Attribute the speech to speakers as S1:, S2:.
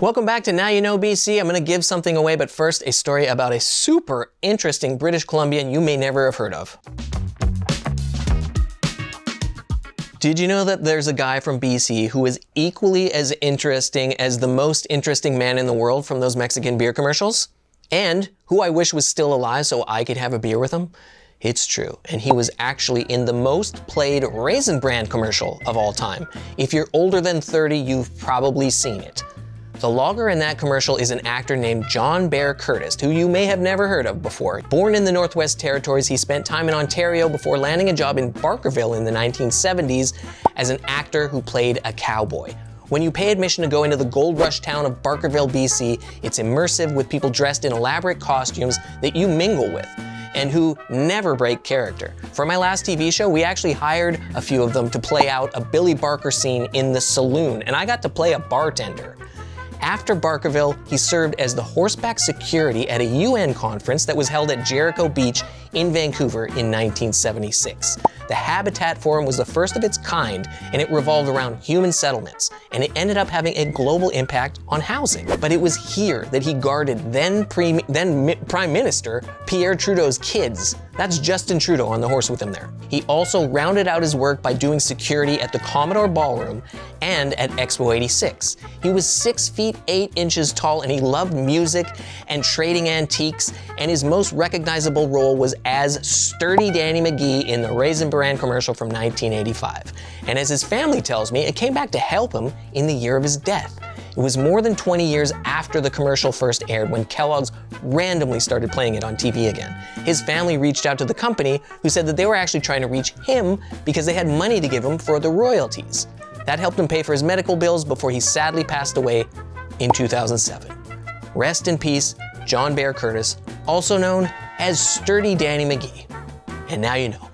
S1: Welcome back to Now You Know BC. I'm going to give something away, but first, a story about a super interesting British Columbian you may never have heard of. Did you know that there's a guy from BC who is equally as interesting as the most interesting man in the world from those Mexican beer commercials? And who I wish was still alive so I could have a beer with him? It's true, and he was actually in the most played Raisin Bran commercial of all time. If you're older than 30, you've probably seen it. The logger in that commercial is an actor named John Bear Curtis, who you may have never heard of before. Born in the Northwest Territories, he spent time in Ontario before landing a job in Barkerville in the 1970s as an actor who played a cowboy. When you pay admission to go into the gold rush town of Barkerville, BC, it's immersive with people dressed in elaborate costumes that you mingle with and who never break character. For my last TV show, we actually hired a few of them to play out a Billy Barker scene in the saloon, and I got to play a bartender. After Barkerville, he served as the horseback security at a UN conference that was held at Jericho Beach in Vancouver in 1976. The Habitat Forum was the first of its kind, and it revolved around human settlements, and it ended up having a global impact on housing. But it was here that he guarded then Prime Minister Pierre Trudeau's kids. That's Justin Trudeau on the horse with him there. He also rounded out his work by doing security at the Commodore Ballroom and at Expo 86. He was 6 feet 8 inches tall, and he loved music and trading antiques, and his most recognizable role was as Sturdy Danny McGee in the Raisin Bran commercial from 1985. And as his family tells me, it came back to help him in the year of his death. It was more than 20 years after the commercial first aired when Kellogg's randomly started playing it on TV again. His family reached out to the company, who said that they were actually trying to reach him because they had money to give him for the royalties. That helped him pay for his medical bills before he sadly passed away in 2007. Rest in peace, John Bear Curtis, also known as Sturdy Danny McGee. And now you know.